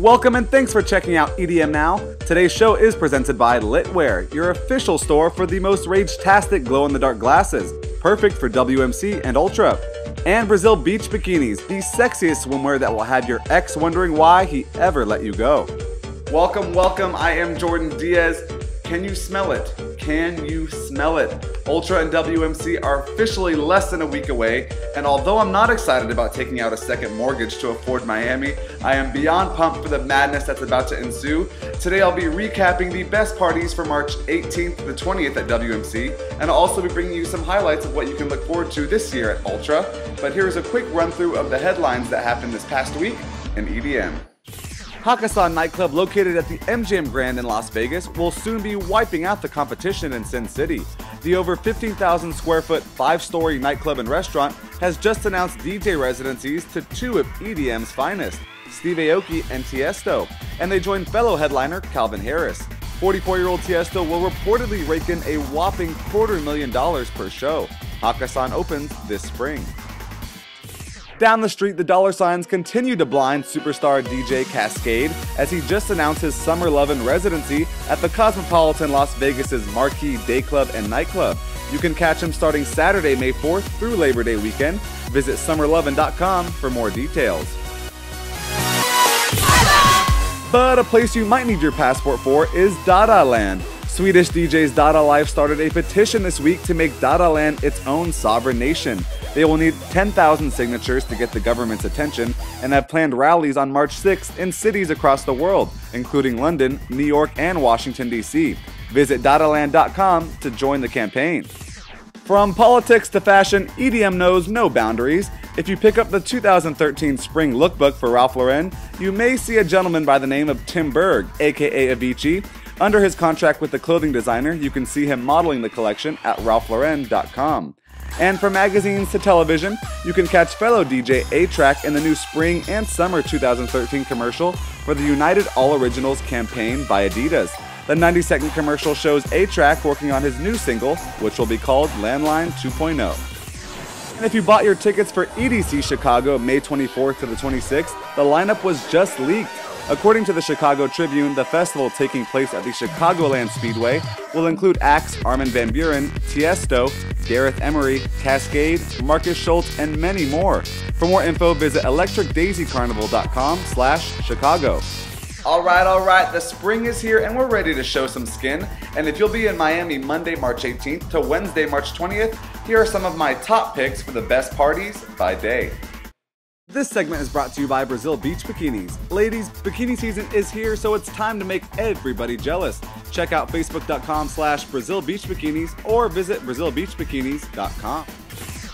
Welcome and thanks for checking out EDM Now. Today's show is presented by Litwear, your official store for the most rage-tastic glow-in-the-dark glasses, perfect for WMC and Ultra. And Brazil Beach Bikinis, the sexiest swimwear that will have your ex wondering why he ever let you go. Welcome, welcome, I am Jordan Diaz. Can you smell it? Can you smell it? Ultra and WMC are officially less than a week away, and although I'm not excited about taking out a second mortgage to afford Miami, I am beyond pumped for the madness that's about to ensue. Today I'll be recapping the best parties for March 18th to the 20th at WMC, and I'll also be bringing you some highlights of what you can look forward to this year at Ultra. But here's a quick run through of the headlines that happened this past week in EDM. Hakkasan nightclub located at the MGM Grand in Las Vegas will soon be wiping out the competition in Sin City. The over 15,000 square foot, 5-story nightclub and restaurant has just announced DJ residencies to two of EDM's finest, Steve Aoki and Tiesto, and they join fellow headliner Calvin Harris. 44-year-old Tiesto will reportedly rake in a whopping $250,000 per show. Hakkasan opens this spring. Down the street, the dollar signs continue to blind superstar DJ Cascade as he just announced his Summer Lovin' residency at the Cosmopolitan Las Vegas's marquee day club and nightclub. You can catch him starting Saturday, May 4th through Labor Day weekend. Visit summerlovin.com for more details. But a place you might need your passport for is Dada Land. Swedish DJs Dada Life started a petition this week to make Dada Land its own sovereign nation. They will need 10,000 signatures to get the government's attention and have planned rallies on March 6th in cities across the world, including London, New York, and Washington, D.C. Visit dadaland.com to join the campaign. From politics to fashion, EDM knows no boundaries. If you pick up the 2013 spring lookbook for Ralph Lauren, you may see a gentleman by the name of Tim Berg, aka Avicii. Under his contract with the clothing designer, you can see him modeling the collection at ralphlauren.com. And from magazines to television, you can catch fellow DJ A-Track in the new spring and summer 2013 commercial for the United All Originals campaign by Adidas. The 90-second commercial shows A-Track working on his new single, which will be called Landline 2.0. And if you bought your tickets for EDC Chicago May 24th to the 26th, the lineup was just leaked. According to the Chicago Tribune, the festival taking place at the Chicagoland Speedway will include acts Armin van Buuren, Tiesto, Gareth Emery, Cascade, Marcus Schultz, and many more. For more info, visit electricdaisycarnival.com/Chicago. All right, the spring is here and we're ready to show some skin. And if you'll be in Miami Monday, March 18th to Wednesday, March 20th, here are some of my top picks for the best parties by day. This segment is brought to you by Brazil Beach Bikinis. Ladies, bikini season is here, so it's time to make everybody jealous. Check out facebook.com/Brazil Beach Bikinis or visit brazilbeachbikinis.com.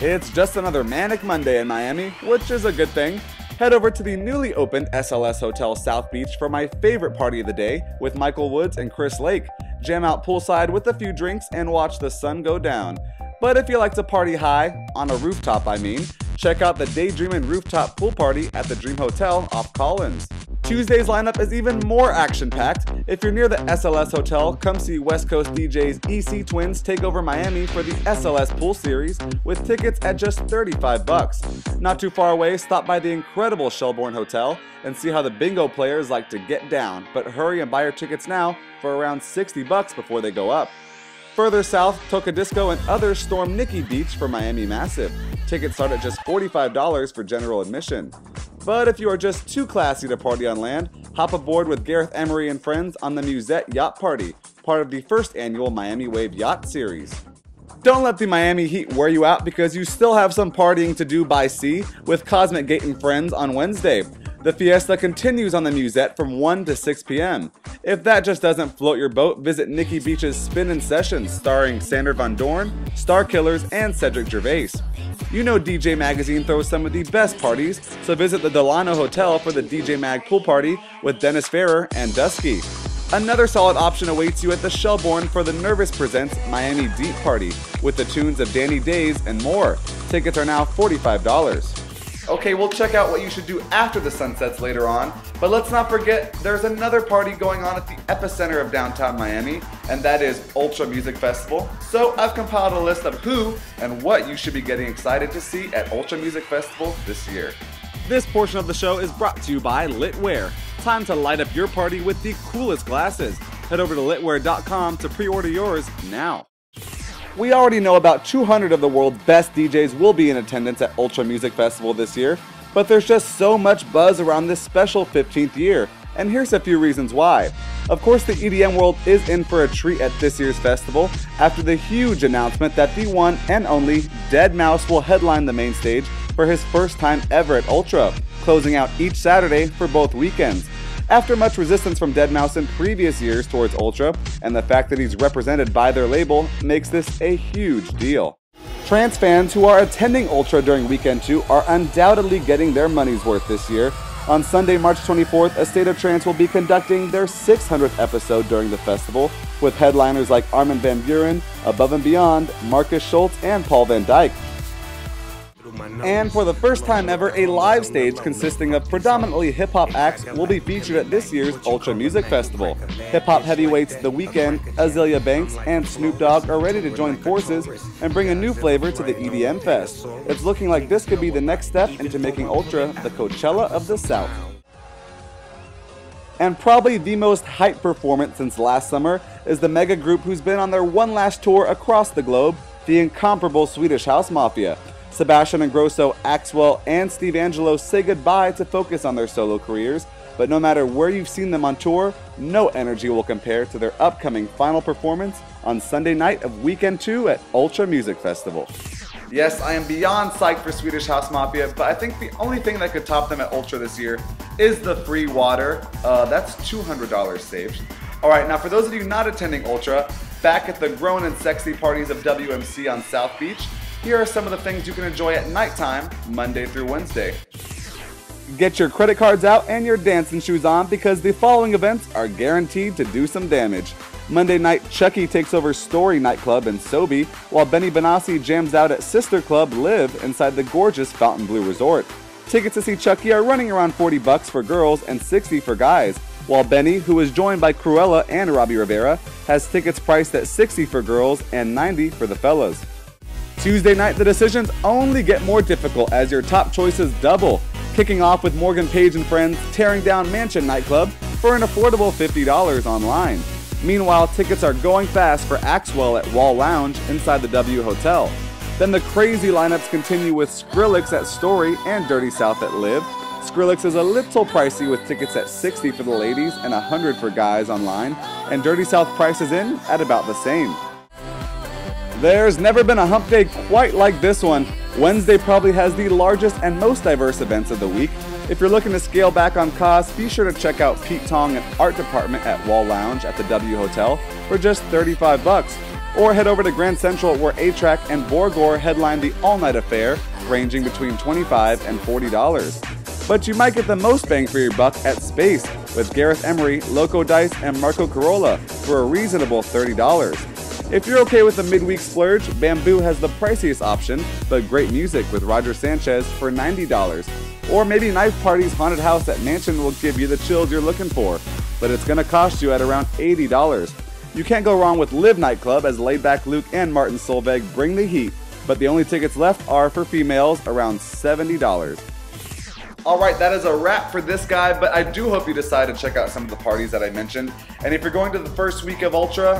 It's just another manic Monday in Miami, which is a good thing. Head over to the newly opened SLS Hotel South Beach for my favorite party of the day with Michael Woods and Chris Lake. Jam out poolside with a few drinks and watch the sun go down. But if you like to party high, on a rooftop I mean, check out the Daydreamin' Rooftop Pool Party at the Dream Hotel off Collins. Tuesday's lineup is even more action-packed. If you're near the SLS Hotel, come see West Coast DJs EC Twins take over Miami for the SLS Pool Series with tickets at just $35. Not too far away, stop by the incredible Shelbourne Hotel and see how the bingo players like to get down, but hurry and buy your tickets now for around $60 before they go up. Further south, Tocadisco and others storm Nikki Beach for Miami Massive. Tickets start at just $45 for general admission. But if you are just too classy to party on land, hop aboard with Gareth Emery and friends on the Musette Yacht Party, part of the first annual Miami Wave Yacht Series. Don't let the Miami heat wear you out because you still have some partying to do by sea with Cosmic Gate and friends on Wednesday. The fiesta continues on the Musette from 1 to 6 p.m. If that just doesn't float your boat, visit Nikki Beach's Spin-In Sessions starring Sander Van Doorn, Star Killers, and Cedric Gervais. You know DJ Magazine throws some of the best parties, so visit the Delano Hotel for the DJ Mag Pool Party with Dennis Ferrer and Dusky. Another solid option awaits you at the Shelbourne for the Nervous Presents Miami Deep Party with the tunes of Danny Days and more. Tickets are now $45. Okay, we'll check out what you should do after the sun sets later on, but let's not forget there's another party going on at the epicenter of downtown Miami, and that is Ultra Music Festival. So I've compiled a list of who and what you should be getting excited to see at Ultra Music Festival this year. This portion of the show is brought to you by Litwear. time to light up your party with the coolest glasses. Head over to litwear.com to pre-order yours now. We already know about 200 of the world's best DJs will be in attendance at Ultra Music Festival this year, but there's just so much buzz around this special 15th year, and here's a few reasons why. Of course, the EDM world is in for a treat at this year's festival after the huge announcement that the one and only deadmau5 will headline the main stage for his first time ever at Ultra, closing out each Saturday for both weekends. After much resistance from deadmau5 in previous years towards Ultra, and the fact that he's represented by their label makes this a huge deal. Trance fans who are attending Ultra during Weekend 2 are undoubtedly getting their money's worth this year. On Sunday, March 24th, A State of Trance will be conducting their 600th episode during the festival, with headliners like Armin van Buuren, Above and Beyond, Marcus Schultz, and Paul van Dyk. And for the first time ever, a live stage consisting of predominantly hip-hop acts will be featured at this year's Ultra Music Festival. Hip-hop heavyweights The Weeknd, Azealia Banks, and Snoop Dogg are ready to join forces and bring a new flavor to the EDM Fest. It's looking like this could be the next step into making Ultra the Coachella of the South. And probably the most hyped performance since last summer is the mega group who's been on their one last tour across the globe, the incomparable Swedish House Mafia. Sebastian Ingrosso, Axwell, and Steve Angello say goodbye to focus on their solo careers, but no matter where you've seen them on tour, no energy will compare to their upcoming final performance on Sunday night of Weekend 2 at Ultra Music Festival. Yes, I am beyond psyched for Swedish House Mafia, but I think the only thing that could top them at Ultra this year is the free water. That's $200 saved. Alright, now for those of you not attending Ultra, back at the grown and sexy parties of WMC on South Beach, here are some of the things you can enjoy at nighttime, Monday through Wednesday. Get your credit cards out and your dancing shoes on because the following events are guaranteed to do some damage. Monday night, Chucky takes over Story Nightclub in Sobe, while Benny Benassi jams out at Sister Club Live inside the gorgeous Fontainebleau Resort. Tickets to see Chucky are running around $40 for girls and $60 for guys, while Benny, who is joined by Cruella and Robbie Rivera, has tickets priced at $60 for girls and $90 for the fellas. Tuesday night, the decisions only get more difficult as your top choices double, kicking off with Morgan Page and Friends tearing down Mansion Nightclub for an affordable $50 online. Meanwhile, tickets are going fast for Axwell at Wall Lounge inside the W Hotel. Then the crazy lineups continue with Skrillex at Story and Dirty South at Live. Skrillex is a little pricey with tickets at $60 for the ladies and $100 for guys online, and Dirty South prices in at about the same. There's never been a hump day quite like this one. Wednesday probably has the largest and most diverse events of the week. If you're looking to scale back on costs, be sure to check out Pete Tong and Art Department at Wall Lounge at the W Hotel for just $35. Or head over to Grand Central where A-Track and Borgore headline the all-night affair, ranging between $25 and $40. But you might get the most bang for your buck at Space with Gareth Emery, Loco Dice, and Marco Carolla for a reasonable $30. If you're okay with the midweek splurge, Bamboo has the priciest option, but great music with Roger Sanchez for $90. Or maybe Knife Party's Haunted House at Mansion will give you the chills you're looking for, but it's gonna cost you at around $80. You can't go wrong with Live Nightclub as Laidback Luke and Martin Solveig bring the heat, but the only tickets left are for females around $70. Alright, that is a wrap for this guy, but I do hope you decide to check out some of the parties that I mentioned. And if you're going to the first week of Ultra,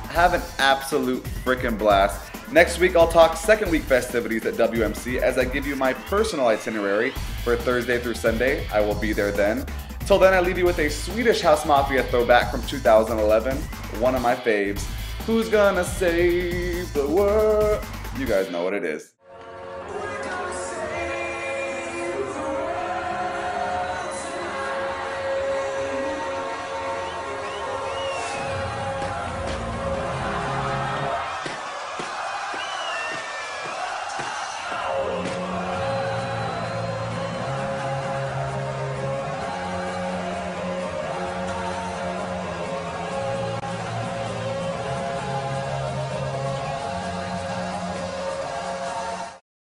have an absolute frickin' blast. Next week, I'll talk second week festivities at WMC as I give you my personal itinerary for Thursday through Sunday. I will be there then. Till then, I leave you with a Swedish House Mafia throwback from 2011, one of my faves. Who's gonna save the world? You guys know what it is.